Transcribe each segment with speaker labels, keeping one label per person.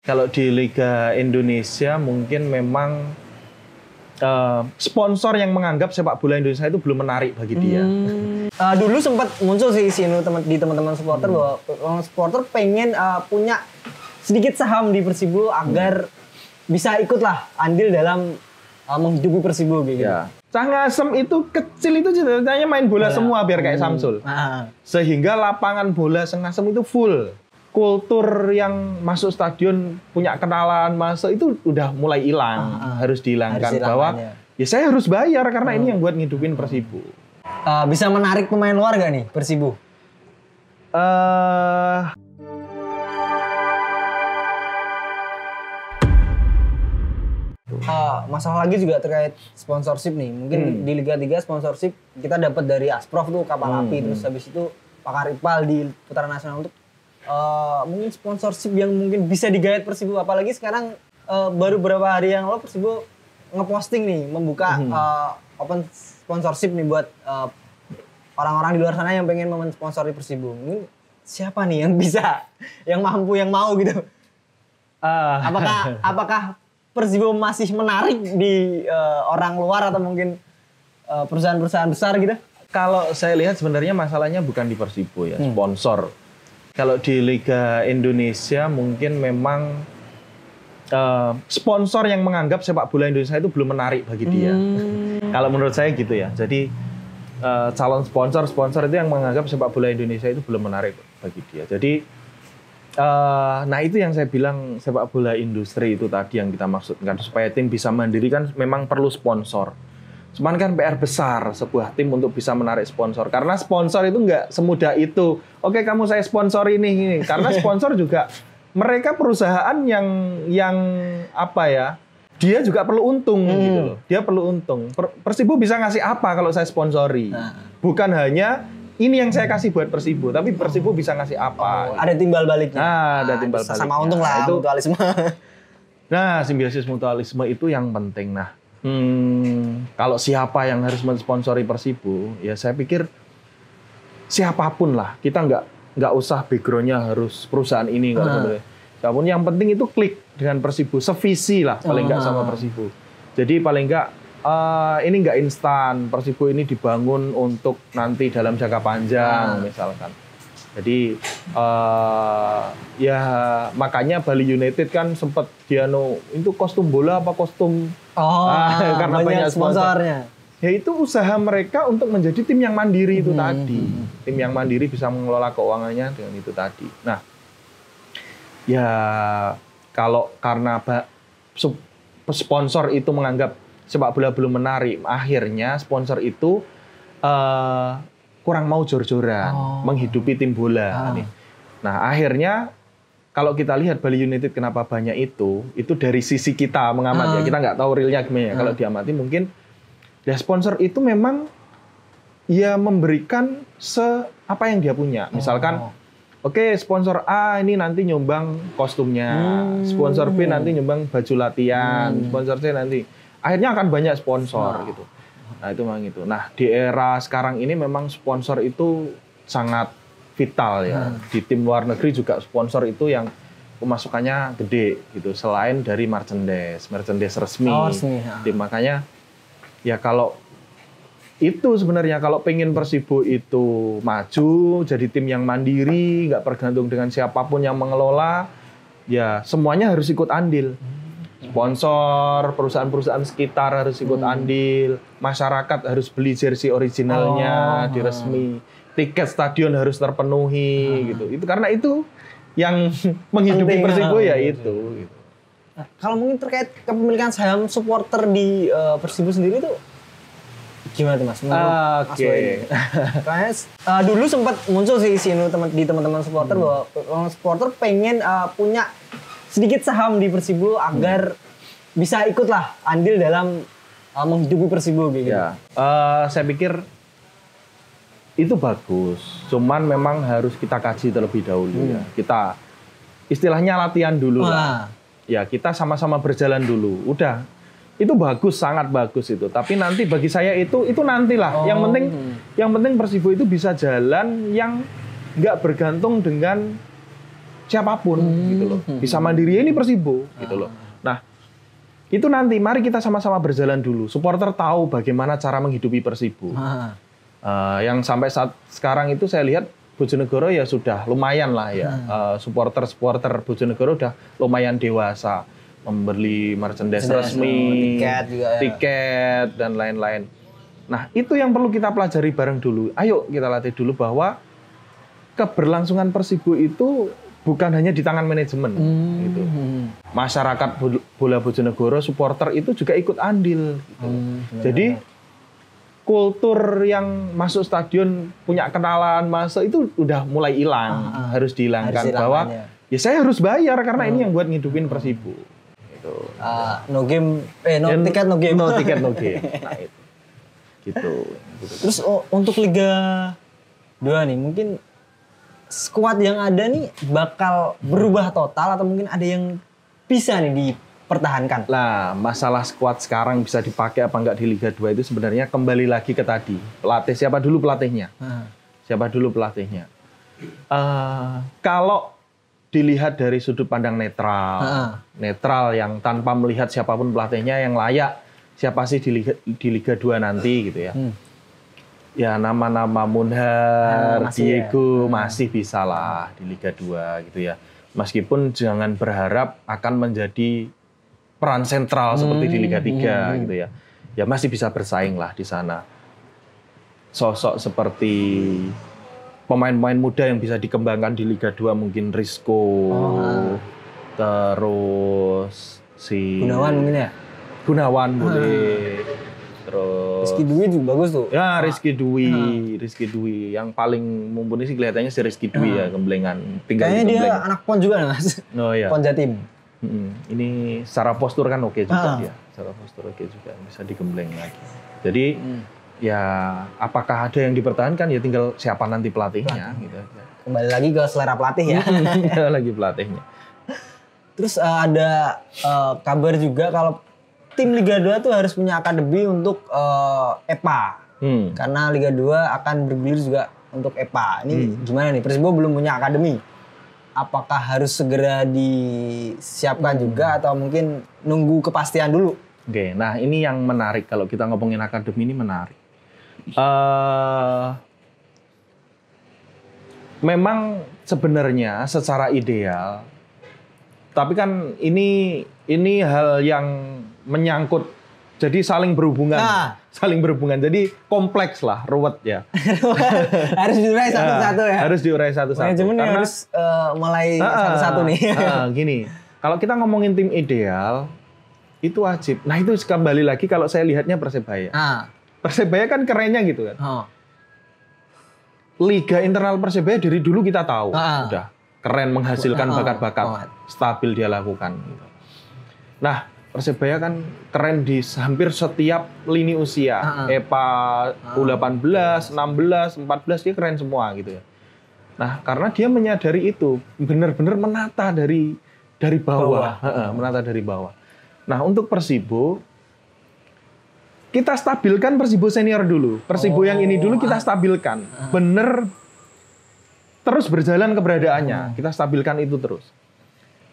Speaker 1: Kalau di Liga Indonesia mungkin memang sponsor yang menganggap sepak bola Indonesia itu belum menarik bagi dia.
Speaker 2: Dulu sempat muncul sih di teman-teman supporter bahwa supporter pengen punya sedikit saham di Persibo agar bisa ikutlah andil dalam menghidupi Persibo gitu.
Speaker 1: Ya. Cangasem itu kecil itu ceritanya main bola semua biar kayak Samsul. Sehingga lapangan bola Cangasem itu full. Kultur yang masuk stadion punya kenalan masuk itu udah mulai hilang, harus dihilangkan bahwa ya saya harus bayar karena ini yang buat ngidupin Persibo.
Speaker 2: Bisa menarik pemain luar gak nih Persibo? Masalah lagi juga terkait sponsorship nih. Mungkin di Liga 3 sponsorship kita dapat dari Asprof tuh kapal api, terus habis itu Pak Karipal di putaran nasional untuk mungkin sponsorship yang mungkin bisa digayat Persibo. Apalagi sekarang baru beberapa hari yang lalu Persibo ngeposting nih membuka open sponsorship nih buat orang-orang di luar sana yang pengen mensponsori Persibo. Mungkin siapa nih yang bisa, yang mampu, yang mau gitu? Apakah Persibo masih menarik di orang luar atau mungkin perusahaan-perusahaan besar gitu?
Speaker 1: Kalau saya lihat sebenarnya masalahnya bukan di Persibo ya, sponsor. Kalau di Liga Indonesia mungkin memang sponsor yang menganggap sepak bola Indonesia itu belum menarik bagi dia. Kalau menurut saya gitu ya. Jadi calon sponsor itu yang menganggap sepak bola Indonesia itu belum menarik bagi dia. Jadi nah itu yang saya bilang sepak bola industri itu tadi yang kita maksudkan. Supaya tim bisa mandiri kan memang perlu sponsor. Cuman kan PR besar sebuah tim untuk bisa menarik sponsor. Karena sponsor itu nggak semudah itu. Oke, kamu saya sponsor ini. Karena sponsor juga mereka perusahaan yang apa ya? Dia juga perlu untung gitu loh. Dia perlu untung. Persibo bisa ngasih apa kalau saya sponsori? Bukan hanya ini yang saya kasih buat Persibo, tapi Persibo bisa ngasih apa?
Speaker 2: Ada timbal baliknya.
Speaker 1: Ada timbal baliknya.
Speaker 2: Sama untung lah, itu mutualisme.
Speaker 1: Nah, simbiosis mutualisme itu yang penting. Nah, kalau siapa yang harus mensponsori Persibo, ya saya pikir siapapun lah. Kita nggak usah background-nya harus perusahaan ini, nggak usah. Siapapun yang penting itu klik dengan Persibo, sevisi lah paling nggak sama Persibo. Jadi paling nggak ini nggak instan. Persibo ini dibangun untuk nanti dalam jangka panjang misalkan. Jadi ya makanya Bali United kan sempat itu kostum bola apa kostum karena banyak sponsornya. Ya itu usaha mereka untuk menjadi tim yang mandiri itu tadi. Tim yang mandiri bisa mengelola keuangannya dengan itu tadi. Nah, ya kalau karena sponsor itu menganggap sepak bola belum menarik, akhirnya sponsor itu kurang mau jor-joran menghidupi tim bola. Nah, akhirnya kalau kita lihat Bali United kenapa banyak itu dari sisi kita mengamati ya. Kita nggak tahu realnya gimana ya. Kalau diamati mungkin ya sponsor itu memang ya memberikan apa yang dia punya. Misalkan oke, sponsor A ini nanti nyumbang kostumnya, sponsor B nanti nyumbang baju latihan, sponsor C nanti. Akhirnya akan banyak sponsor gitu. Nah, itu memang itu. Nah, di era sekarang ini memang sponsor itu sangat vital ya. Di tim luar negeri juga sponsor itu yang pemasukannya gede gitu. Selain dari merchandise resmi. Makanya ya kalau itu sebenarnya kalau pengen Persibo itu maju jadi tim yang mandiri, nggak bergantung dengan siapapun yang mengelola, ya semuanya harus ikut andil. Sponsor, perusahaan-perusahaan sekitar harus ikut andil, masyarakat harus beli jersey originalnya di resmi, tiket stadion harus terpenuhi gitu. Itu karena itu yang menghidupi Persibo ya itu. Gitu.
Speaker 2: Nah, kalau mungkin terkait kepemilikan saham supporter di Persibo sendiri itu gimana tuh Mas?
Speaker 1: Oke.
Speaker 2: Kayaknya dulu sempat muncul sih di teman-teman supporter bahwa supporter pengen punya sedikit saham di Persibo agar bisa ikutlah andil dalam menghidupi Persibo gitu.
Speaker 1: Ya, saya pikir itu bagus. Cuman memang harus kita kaji terlebih dahulu ya. Kita istilahnya latihan dulu lah. Ya, kita sama-sama berjalan dulu. Udah. Itu bagus, sangat bagus itu. Tapi nanti bagi saya itu nantilah. Yang penting Persibo itu bisa jalan yang nggak bergantung dengan siapapun gitu loh. Bisa mandiri ini Persibo gitu loh. Nah, itu nanti mari kita sama-sama berjalan dulu. Supporter tahu bagaimana cara menghidupi Persibo. Yang sampai saat sekarang itu saya lihat Bojonegoro ya sudah lumayan lah ya. Supporter Bojonegoro udah lumayan dewasa. Membeli merchandise resmi, tiket dan lain-lain. Nah, itu yang perlu kita pelajari bareng dulu. Ayo kita latih dulu bahwa keberlangsungan Persibo itu bukan hanya di tangan manajemen. Gitu. Masyarakat bola Bojonegoro, supporter itu juga ikut andil. Gitu. Jadi kultur yang masuk stadion punya kenalan masuk itu udah mulai hilang, harus dihilangkan bahwa ya saya harus bayar karena ini yang buat ngidupin Persibo. Gitu.
Speaker 2: No ticket no game.
Speaker 1: No ticket no game. Nah, itu. Gitu.
Speaker 2: Terus untuk Liga 2 nih mungkin skuad yang ada nih bakal berubah total atau mungkin ada yang bisa nih dipertahankan?
Speaker 1: Nah, masalah skuad sekarang bisa dipakai apa enggak di Liga 2 itu sebenarnya kembali lagi ke tadi. Pelatih siapa dulu pelatihnya? Siapa dulu pelatihnya? Kalau dilihat dari sudut pandang netral yang tanpa melihat siapapun pelatihnya yang layak, siapa sih di Liga 2 nanti gitu ya. Ya nama-nama Munhar, Diego masih bisa lah di Liga 2 gitu ya. Meskipun jangan berharap akan menjadi peran sentral seperti di Liga 3 gitu ya. Ya masih bisa bersaing lah di sana. Sosok seperti pemain-pemain muda yang bisa dikembangkan di Liga 2 mungkin Risco, terus si
Speaker 2: Gunawan mungkin ya?
Speaker 1: Gunawan boleh. Terus
Speaker 2: Rizky Dwi juga bagus tuh.
Speaker 1: Ya, Rizky Dwi. Yang paling mumpuni sih kelihatannya si Rizky Dwi ya, gemblengan.
Speaker 2: Kayaknya dia anak PON juga Mas.
Speaker 1: Oh iya.
Speaker 2: PON Jatim.
Speaker 1: Ini secara postur kan oke juga dia. Secara postur oke juga, bisa digembleng lagi. Jadi ya apakah ada yang dipertahankan ya tinggal siapa nanti pelatihnya gitu aja.
Speaker 2: Kembali lagi ke selera pelatih ya.
Speaker 1: Lagi pelatihnya.
Speaker 2: Terus ada kabar juga kalau tim Liga 2 tuh harus punya akademi untuk EPA. Karena Liga 2 akan bergulir juga untuk EPA. Ini gimana nih? Persibo belum punya akademi. Apakah harus segera disiapkan juga atau mungkin nunggu kepastian dulu?
Speaker 1: Oke, nah ini yang menarik kalau kita ngomongin akademi ini menarik. Memang sebenarnya secara ideal, tapi kan ini hal yang menyangkut, jadi saling berhubungan, jadi kompleks lah, ruwet ya.
Speaker 2: Harus diurai satu-satu ya.
Speaker 1: Harus diurai satu-satu.
Speaker 2: Manajemen harus mulai satu-satu nih.
Speaker 1: Gini, kalau kita ngomongin tim ideal itu wajib. Nah itu kembali lagi kalau saya lihatnya Persebaya. Persebaya kan kerennya gitu kan. Liga internal Persebaya dari dulu kita tahu, udah keren, menghasilkan bakat-bakat, stabil dia lakukan. Nah, Persebaya kan keren di hampir setiap lini usia. EPA U18, 16, 14 dia keren semua gitu ya. Nah, karena dia menyadari itu, benar-benar menata dari bawah. Menata dari bawah. Nah, untuk Persibo, kita stabilkan Persibo senior dulu. Persibo yang ini dulu kita stabilkan. Bener terus berjalan keberadaannya. Kita stabilkan itu terus.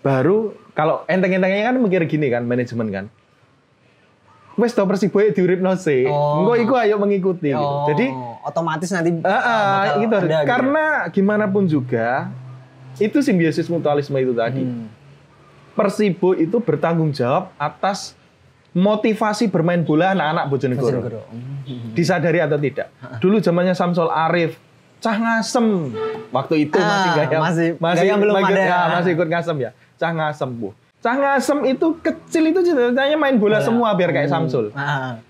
Speaker 1: Baru kalau enteng-entengnya kan mikir gini kan manajemen kan. Wes to Persibo diuripnose. Engko iku ayo mengikuti gitu. Jadi
Speaker 2: otomatis nanti
Speaker 1: gitu. Karena gimana pun juga itu simbiosis mutualisme itu tadi. Persibo itu bertanggung jawab atas motivasi bermain bola anak-anak Bojonegoro. Disadari atau tidak. Dulu zamannya Samsul Arif, Cah Ngasem waktu itu masih belum ada. Masih ikut Ngasem ya. Cah Ngasem, Bu. Cah Ngasem itu kecil itu ceritanya main bola semua biar kayak Samsul.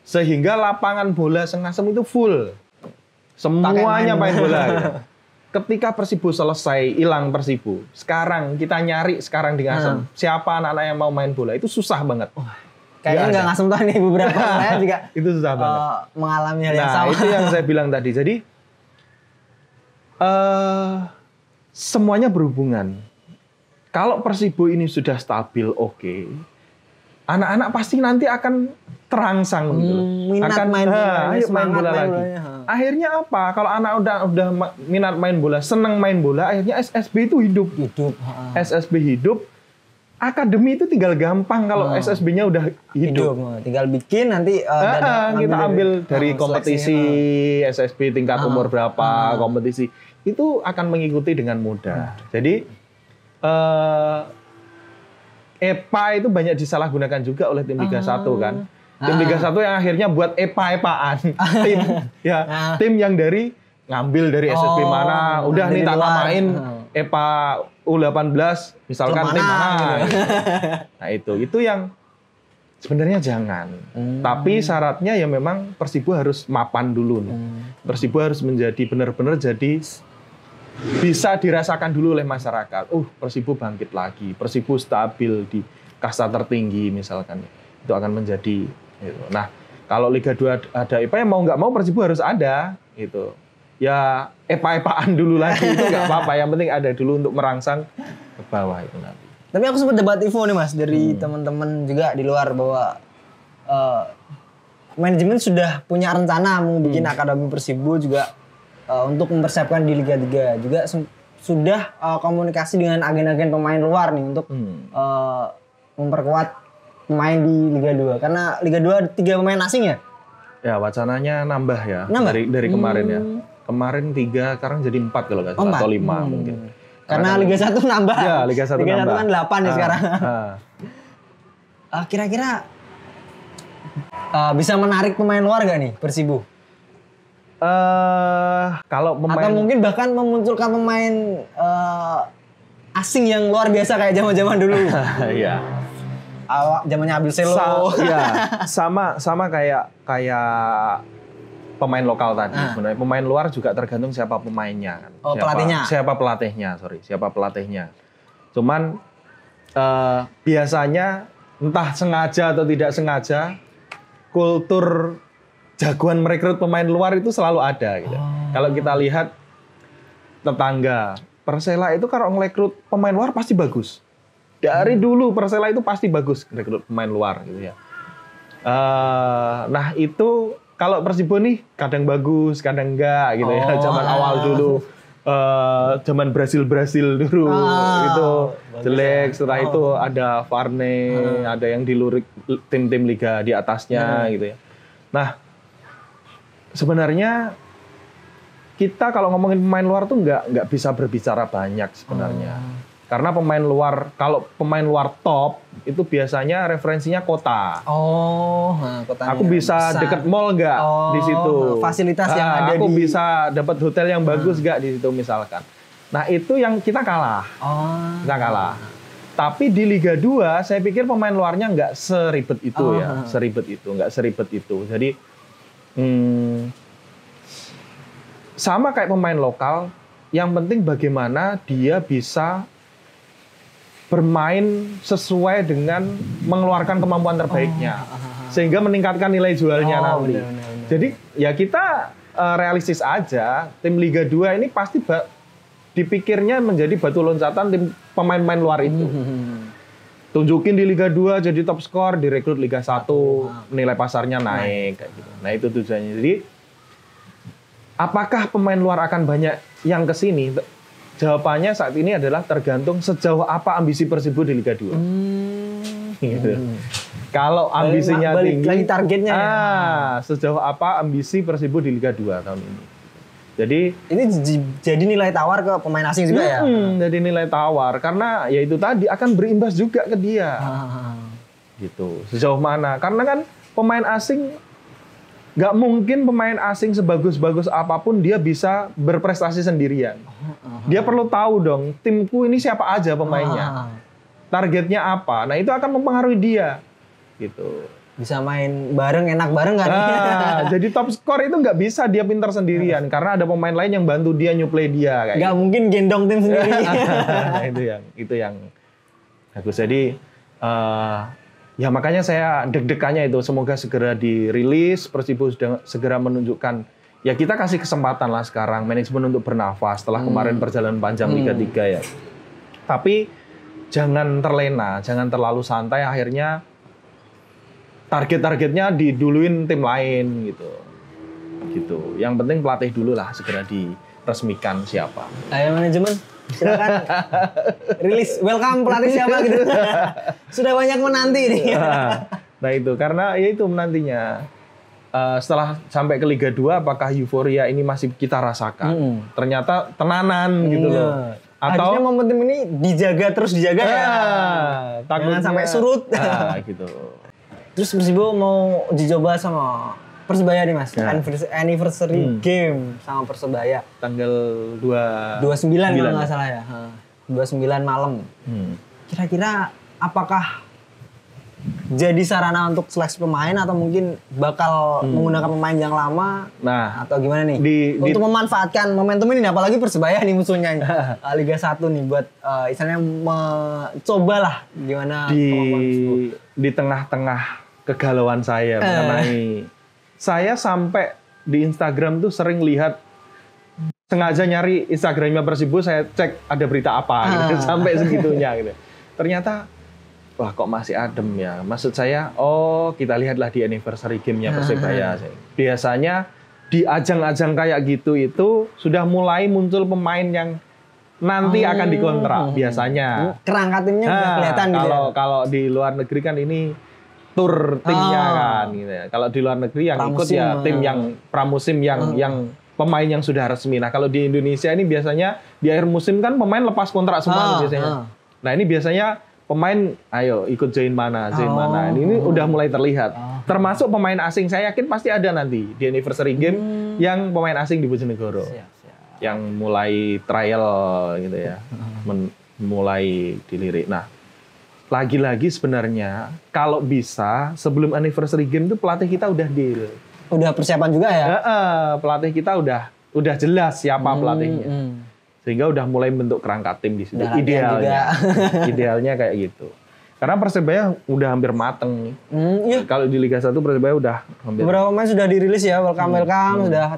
Speaker 1: Sehingga lapangan bola Ngasem itu full. Semuanya main bola. Gitu. Ketika Persibo selesai, hilang Persibo. Sekarang kita nyari sekarang di Ngasem. Siapa anak-anak yang mau main bola itu susah banget.
Speaker 2: Kayaknya nggak Ngasem tuh nih beberapa saya juga
Speaker 1: itu susah banget.
Speaker 2: Mengalami hal yang sama.
Speaker 1: Nah, itu yang saya bilang tadi. Jadi semuanya berhubungan. Kalau Persibo ini sudah stabil, oke. anak-anak pasti nanti akan terangsang gitu loh.
Speaker 2: Minat main bola,
Speaker 1: ayo main bola lagi.
Speaker 2: bolanya.
Speaker 1: Akhirnya apa? Kalau anak udah minat main bola, senang main bola, akhirnya SSB itu hidup. SSB hidup. Akademi itu tinggal gampang kalau SSB-nya udah hidup.
Speaker 2: Tinggal bikin nanti
Speaker 1: kita ambil dari kompetisi SSB tingkat umur berapa, kompetisi itu akan mengikuti dengan mudah. Jadi EPA itu banyak disalahgunakan juga oleh tim Liga 1 kan. Tim Liga 1 yang akhirnya buat EPA-EPAan. Tim yang dari ngambil dari SSB mana, udah nih tak namain EPA U18 misalkan tim mana. Gitu. Nah itu yang sebenarnya jangan. Tapi syaratnya ya memang Persibo harus mapan dulu nih. Persibo harus menjadi benar-benar jadi bisa dirasakan dulu oleh masyarakat. Persibo bangkit lagi, Persibo stabil di kasta tertinggi misalkan. Itu akan menjadi gitu. Nah, kalau Liga 2 ada EPA ya mau nggak mau Persibo harus ada gitu. Ya EPA-EPAan dulu lagi itu nggak apa-apa. Yang penting ada dulu untuk merangsang ke bawah itu nanti.
Speaker 2: Tapi aku sempat debat info nih Mas dari teman-teman juga di luar bahwa manajemen sudah punya rencana mau bikin akademi Persibo juga untuk mempersiapkan di Liga 3 juga sudah komunikasi dengan agen-agen pemain luar nih untuk memperkuat pemain di Liga 2 karena Liga 2 3 pemain asing ya?
Speaker 1: Ya wacananya nambah ya dari kemarin ya. Kemarin 3, sekarang jadi 4 kalau nggak salah, atau 5 mungkin.
Speaker 2: Karena Liga 1 nambah.
Speaker 1: Ya, Liga 1
Speaker 2: Liga 1
Speaker 1: nambah.
Speaker 2: kan 8 ya sekarang. Kira-kira bisa menarik pemain luar nggak nih Persibo?
Speaker 1: Kalau pemain...
Speaker 2: Atau mungkin bahkan memunculkan pemain asing yang luar biasa kayak zaman-zaman dulu.
Speaker 1: Iya.
Speaker 2: Zamannya Abil Selo.
Speaker 1: Sama kayak pemain lokal tadi. Sebenarnya pemain luar juga tergantung siapa pemainnya kan. Siapa pelatihnya. Cuman biasanya entah sengaja atau tidak sengaja kultur jagoan merekrut pemain luar itu selalu ada gitu. Kalau kita lihat tetangga Persela itu kalau merekrut pemain luar pasti bagus. Dari dulu Persela itu pasti bagus rekrut pemain luar gitu ya. Nah itu kalau Persibo nih kadang bagus, kadang enggak gitu ya. Zaman awal dulu, zaman Brasil dulu itu jelek. Setelah itu ada Varane, ada yang dilurik tim-tim liga di atasnya gitu ya. Nah sebenarnya kita kalau ngomongin pemain luar tuh nggak bisa berbicara banyak sebenarnya. Karena kalau pemain luar top itu biasanya referensinya kota.
Speaker 2: Kotanya.
Speaker 1: Aku bisa deket mall nggak di situ?
Speaker 2: Fasilitas yang ada
Speaker 1: aku bisa dapat hotel yang bagus nggak di situ misalkan. Nah itu yang kita kalah. Kita kalah. Tapi di Liga 2 saya pikir pemain luarnya nggak seribet itu nggak seribet itu. Jadi sama kayak pemain lokal. Yang penting bagaimana dia bisa bermain sesuai dengan mengeluarkan kemampuan terbaiknya sehingga meningkatkan nilai jualnya nanti. Benar. Jadi ya kita realistis aja, tim Liga 2 ini pasti dipikirnya menjadi batu loncatan tim pemain-pemain luar itu. Tunjukin di Liga 2 jadi top skor, direkrut Liga 1, nilai pasarnya naik kayak gitu. Nah, itu tujuannya. Jadi apakah pemain luar akan banyak yang ke sini? Jawabannya saat ini adalah tergantung sejauh apa ambisi Persibo di Liga 2. Gitu. Kalau ambisinya tinggi,
Speaker 2: lagi targetnya
Speaker 1: sejauh apa ambisi Persibo di Liga 2 tahun ini. Jadi
Speaker 2: ini jadi nilai tawar ke pemain asing juga ya?
Speaker 1: Jadi nilai tawar karena ya itu tadi akan berimbas juga ke dia. Gitu. Sejauh mana? Karena kan pemain asing nggak mungkin pemain asing sebagus-bagus apapun dia bisa berprestasi sendirian. Dia perlu tahu dong, timku ini siapa aja pemainnya. Targetnya apa. Nah, itu akan mempengaruhi dia. Gitu.
Speaker 2: Bisa main bareng, enak bareng kan?
Speaker 1: Jadi top skor itu nggak bisa dia pintar sendirian. Karena ada pemain lain yang bantu dia, nyuplai dia. Kayak
Speaker 2: nggak gitu. Mungkin gendong tim sendiri.
Speaker 1: Nah, itu yang bagus. Jadi, ya makanya saya deg-degannya itu. Semoga segera dirilis, Persibo sudah segera menunjukkan. Ya kita kasih kesempatan lah sekarang, manajemen untuk bernafas setelah kemarin perjalanan panjang Liga 3 ya. Tapi jangan terlena, jangan terlalu santai akhirnya target-targetnya diduluin tim lain gitu. Gitu. Yang penting pelatih dulu lah segera diresmikan siapa.
Speaker 2: Ayo manajemen, silakan rilis welcome pelatih siapa gitu. Sudah banyak menanti nih.
Speaker 1: Nah itu karena ya itu menantinya. Setelah sampai ke Liga 2 apakah euforia ini masih kita rasakan? Ternyata tenanan gitu loh. Atau
Speaker 2: harusnya momentum ini dijaga ya.
Speaker 1: Takutnya,
Speaker 2: jangan sampai surut.
Speaker 1: Gitu.
Speaker 2: Terus Persibo mau dicoba sama Persebaya nih Mas. Anniversary game sama Persebaya.
Speaker 1: Tanggal 29
Speaker 2: kalau nggak salah ya. 29 malam. Kira-kira apakah jadi sarana untuk seleksi pemain atau mungkin bakal menggunakan pemain yang lama atau gimana nih untuk memanfaatkan momentum ini, apalagi Persebaya nih musuhnya Liga 1 nih buat istilahnya mencoba lah gimana
Speaker 1: di tengah-tengah kegalauan saya mengenai saya sampai di Instagram tuh sering lihat sengaja nyari Instagramnya Persibo, saya cek ada berita apa gitu, sampai segitunya gitu. Ternyata wah kok masih adem ya. Maksud saya, kita lihatlah di anniversary game-nya Persebaya. Biasanya di ajang-ajang kayak gitu itu sudah mulai muncul pemain yang nanti akan dikontrak biasanya.
Speaker 2: Kerangka timnya udah kelihatan gitu.
Speaker 1: Kalau di luar negeri kan ini tur timnya kan gitu ya. Kalau di luar negeri yang pramusim, ikut ya tim yang pramusim yang pemain yang sudah resmi. Nah, kalau di Indonesia ini biasanya di akhir musim kan pemain lepas kontrak semua biasanya. Nah, ini biasanya pemain ayo ikut join mana. Ini udah mulai terlihat. Termasuk pemain asing, saya yakin pasti ada nanti di anniversary game yang pemain asing di Bojonegoro. Yang mulai trial gitu ya. Mulai dilirik. Nah, lagi-lagi sebenarnya kalau bisa sebelum anniversary game itu pelatih kita udah deal.
Speaker 2: Udah persiapan juga ya?
Speaker 1: Pelatih kita udah jelas siapa pelatihnya. Sehingga udah mulai bentuk kerangka tim di situ. Idealnya kayak gitu. Karena Persebaya udah hampir mateng nih. Iya. Kalau di Liga 1 Persebaya udah hampir.
Speaker 2: Beberapa pemain sudah dirilis ya, welcome. Sudah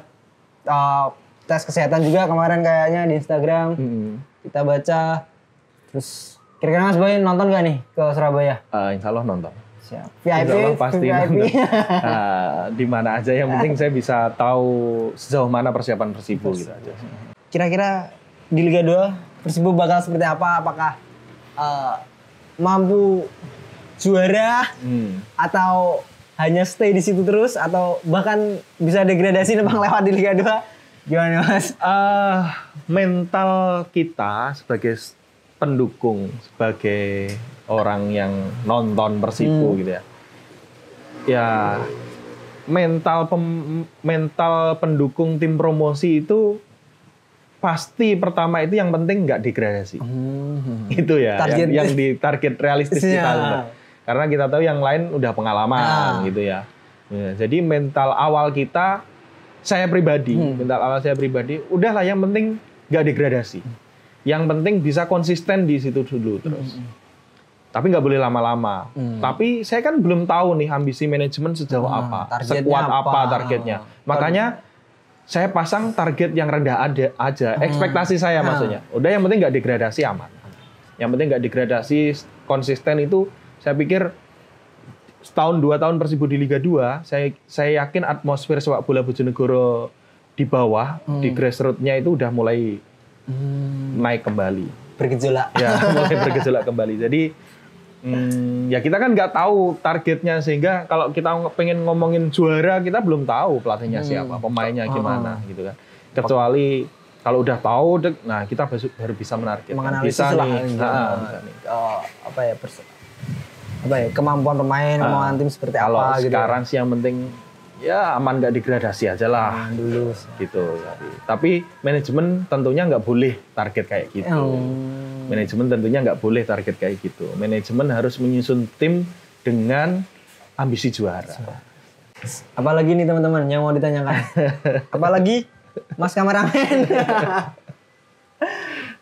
Speaker 2: tes kesehatan juga kemarin kayaknya di Instagram. Kita baca. Terus kira-kira Mas Boy nonton gak nih ke Surabaya?
Speaker 1: Insya Allah nonton.
Speaker 2: Siap.
Speaker 1: VIP pasti nonton. Di mana aja, yang penting saya bisa tahu sejauh mana persiapan Persibo gitu aja.
Speaker 2: Kira-kira di Liga 2 Persibo bakal seperti apa? Apakah mampu juara atau hanya stay di situ terus atau bahkan bisa degradasi numpang lewat di Liga 2? Gimana Mas?
Speaker 1: Mental kita sebagai pendukung, sebagai orang yang nonton Persibo gitu ya. Ya mental pendukung tim promosi itu pasti pertama itu yang penting nggak degradasi. Itu ya yang di target realistis kita. Karena kita tahu yang lain udah pengalaman gitu ya. Jadi mental awal kita, mental awal saya pribadi, udahlah yang penting nggak degradasi. Yang penting bisa konsisten di situ dulu terus. Tapi nggak boleh lama-lama. Tapi saya kan belum tahu nih ambisi manajemen sejauh apa, sekuat apa targetnya. Makanya saya pasang target yang rendah aja, ekspektasi saya maksudnya. Udah yang penting nggak degradasi aman. Yang penting nggak degradasi, konsisten itu saya pikir setahun 2 tahun Persibo di Liga 2, saya yakin atmosfer sepak bola Bojonegoro di bawah, di grassroots-nya itu udah mulai naik kembali.
Speaker 2: Bergejolak.
Speaker 1: Ya, mulai bergejolak kembali. Jadi ya kita kan nggak tahu targetnya, sehingga kalau kita pengen ngomongin juara kita belum tahu pelatihnya siapa, pemainnya gimana gitu kan. Kecuali kalau udah tahu, nah kita baru bisa menargetkan.
Speaker 2: Menganalisis kemampuan pemain, kemampuan tim seperti
Speaker 1: kalau
Speaker 2: apa gitu.
Speaker 1: Sekarang sih yang penting ya aman, nggak degradasi aja lah
Speaker 2: dulu
Speaker 1: gitu. Tapi manajemen tentunya nggak boleh target kayak gitu. Manajemen tentunya nggak boleh target kayak gitu. Manajemen harus menyusun tim dengan ambisi juara.
Speaker 2: Apalagi nih teman-teman yang mau ditanyakan? Apalagi Mas kameramen?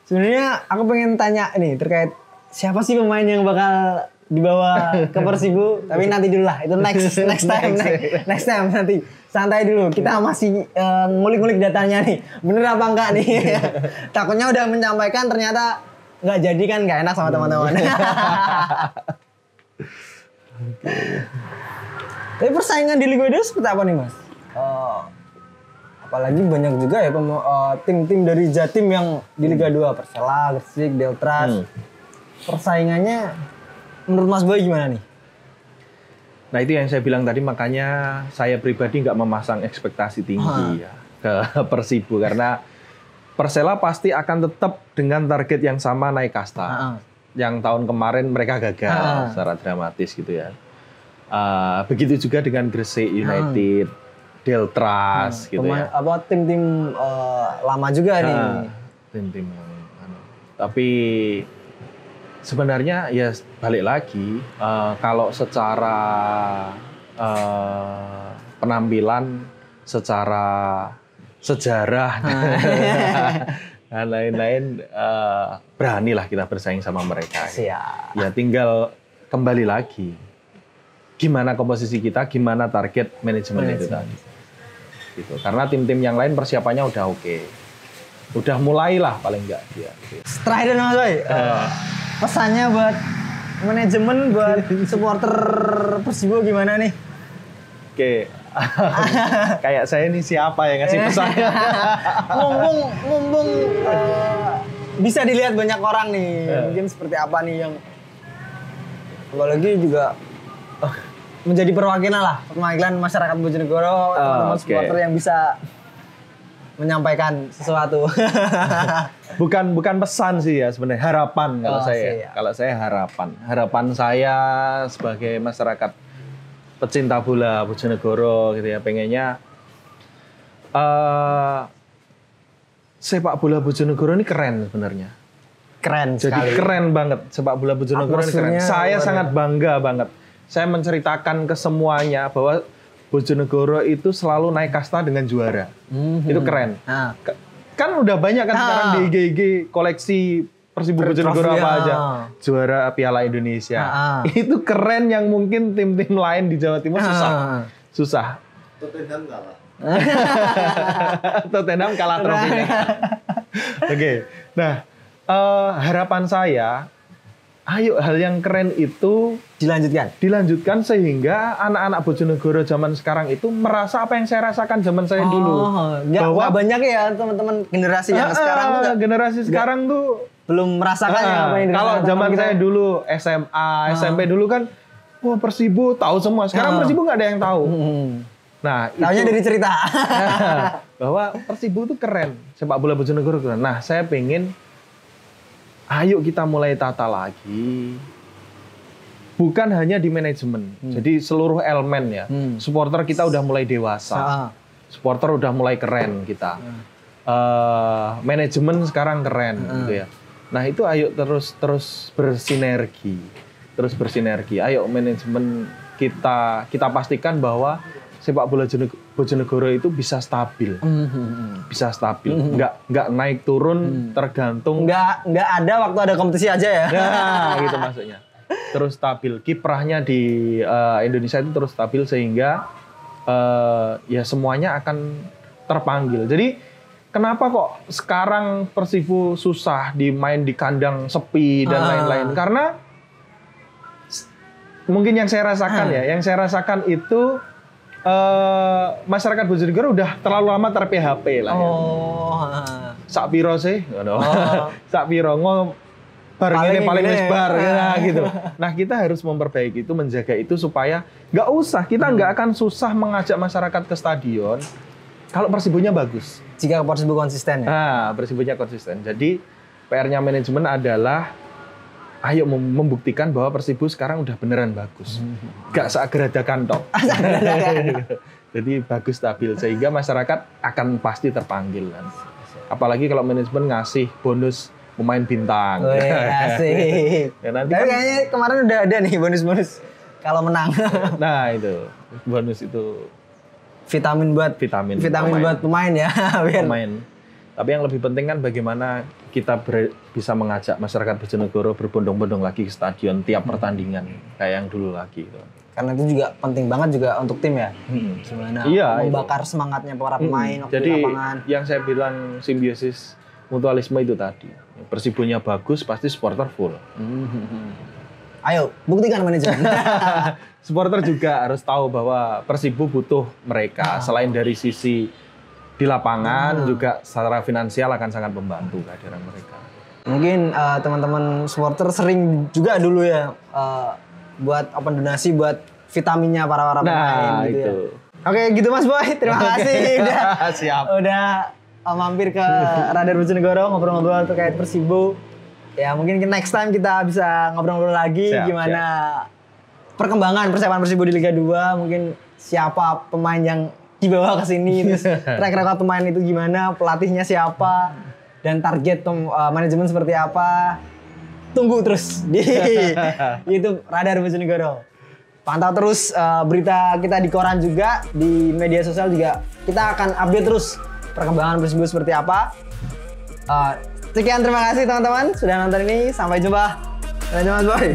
Speaker 2: Sebenarnya aku pengen tanya nih terkait siapa sih pemain yang bakal dibawa ke Persibo, tapi nanti dulu lah, itu next time nanti, santai dulu, kita masih ngulik-ngulik datanya nih, bener apa enggak nih. Takutnya udah menyampaikan ternyata nggak jadi kan, nggak enak sama teman-teman. Tapi persaingan di Liga 2 seperti apa nih Mas? Apalagi banyak juga ya tim-tim dari Jatim yang di Liga 2, Persela, Gresik, Deltras. Persaingannya menurut Mas Boy gimana nih?
Speaker 1: Nah itu yang saya bilang tadi, makanya saya pribadi nggak memasang ekspektasi tinggi ya ke Persibo, karena Persela pasti akan tetap dengan target yang sama, naik kasta. Yang tahun kemarin mereka gagal secara dramatis gitu ya. Begitu juga dengan Gresik United, Deltras gitu ya.
Speaker 2: Tim-tim lama juga nih.
Speaker 1: Tim-tim tapi sebenarnya ya balik lagi, kalau secara penampilan, secara sejarah dan lain-lain, beranilah kita bersaing sama mereka.
Speaker 2: Siap.
Speaker 1: Ya tinggal kembali lagi, gimana komposisi kita, gimana target manajemen itu tadi. Gitu. Karena tim-tim yang lain persiapannya udah oke. Udah mulailah paling enggak dia. Gitu.
Speaker 2: Terakhir Mas Boy, pesannya buat manajemen, buat supporter Persibo gimana nih?
Speaker 1: Oke. Kayak saya nih siapa yang ngasih pesannya?
Speaker 2: mumpung bisa dilihat banyak orang nih. Mungkin seperti apa nih yang apalagi juga menjadi perwakilan masyarakat Bojonegoro, teman-teman supporter yang bisa menyampaikan sesuatu.
Speaker 1: Bukan pesan sih ya sebenarnya, harapan kalau saya.
Speaker 2: Siap.
Speaker 1: Kalau saya harapan saya sebagai masyarakat pecinta bola Bojonegoro gitu ya, pengennya sepak bola Bojonegoro ini keren sebenarnya.
Speaker 2: Keren
Speaker 1: Jadi
Speaker 2: sekali.
Speaker 1: keren banget sepak bola Bojonegoro ini keren. Saya sangat bangga banget. Saya menceritakan ke semuanya bahwa Bojonegoro itu selalu naik kasta dengan juara. Itu keren. Kan udah banyak kan sekarang di IG koleksi Persibo Bojonegoro apa aja. Juara Piala Indonesia. Itu keren, yang mungkin tim-tim lain di Jawa Timur susah.
Speaker 3: Tottenham kalah.
Speaker 1: Tottenham kalah trofinya. Oke. Nah, harapan saya, ayo hal yang keren itu dilanjutkan sehingga anak-anak Bojonegoro zaman sekarang itu merasa apa yang saya rasakan zaman saya dulu.
Speaker 2: Bahwa banyak ya teman-teman generasi yang sekarang tuh belum merasakan apa yang
Speaker 1: kalau zaman saya dulu SMA, SMP dulu kan, wah Persibo tahu semua. Sekarang Persibo nggak ada yang tahu. Nah,
Speaker 2: tahunya dari cerita.
Speaker 1: Bahwa Persibo itu keren, sepak bola Bojonegoro keren. Nah, saya pengen ayo kita mulai tata lagi. Bukan hanya di manajemen. Jadi seluruh elemen ya. Supporter kita udah mulai dewasa. Supporter udah mulai keren kita. Manajemen sekarang keren gitu ya. Nah, itu ayo terus bersinergi. Ayo Manajemen kita pastikan bahwa sepak bola Bojonegoro itu bisa stabil. Nggak naik turun tergantung.
Speaker 2: Nggak ada waktu ada kompetisi aja ya.
Speaker 1: Nah, gitu maksudnya. Terus stabil. Kiprahnya di Indonesia itu terus stabil sehingga ya semuanya akan terpanggil. Jadi kenapa kok sekarang Persibo susah main di kandang sepi dan lain-lain? Karena mungkin yang saya rasakan itu masyarakat Bojonegoro udah terlalu lama ter-PHP lah ya. Sak piro sih? Sak piro paling bar gitu. Nah, kita harus memperbaiki itu, menjaga itu supaya kita nggak akan susah mengajak masyarakat ke stadion kalau Persibonya bagus.
Speaker 2: Jika Persibo konsisten ya.
Speaker 1: Nah, Persibonya konsisten. Jadi PR-nya manajemen adalah ayo membuktikan bahwa Persibo sekarang udah beneran bagus. Gak seageradakan toh. Jadi bagus, stabil, sehingga masyarakat akan pasti terpanggil kan. Apalagi kalau manajemen ngasih bonus pemain bintang.
Speaker 2: Asik.
Speaker 1: Ya, nanti
Speaker 2: tapi kayaknya kemarin udah ada nih bonus-bonus kalau menang.
Speaker 1: Nah, itu bonus itu
Speaker 2: vitamin buat pemain ya.
Speaker 1: Pemain. Tapi yang lebih penting kan bagaimana kita bisa mengajak masyarakat Bojonegoro berbondong-bondong lagi ke stadion tiap pertandingan kayak yang dulu lagi gitu.
Speaker 2: Karena itu juga penting banget juga untuk tim ya. Gimana membakar semangatnya para pemain waktu
Speaker 1: di
Speaker 2: lapangan.
Speaker 1: Yang saya bilang simbiosis mutualisme itu tadi. Persibonya bagus pasti supporter full.
Speaker 2: Ayo, buktikan manajemen.
Speaker 1: Supporter juga harus tahu bahwa Persibo butuh mereka. Selain dari sisi di lapangan, juga secara finansial akan sangat membantu kehadiran mereka.
Speaker 2: Mungkin teman-teman supporter sering juga dulu ya buat open donasi buat vitaminnya para pemain gitu
Speaker 1: itu.
Speaker 2: ya. Oke, gitu Mas Boy. Terima kasih udah mampir ke Radar Bojonegoro ngobrol-ngobrol terkait Persibo. Ya mungkin next time kita bisa ngobrol-ngobrol lagi gimana perkembangan persiapan Persibo di Liga 2, mungkin siapa pemain yang dibawa ke sini, terus track record pemain itu gimana, pelatihnya siapa, dan target manajemen seperti apa. Tunggu terus di YouTube Radar Bojonegoro. Pantau terus berita kita di koran juga, di media sosial juga. Kita akan update terus perkembangan Persibo seperti apa. Sekian, terima kasih teman-teman sudah nonton ini. Sampai jumpa. Sampai jumpa Mas Boy.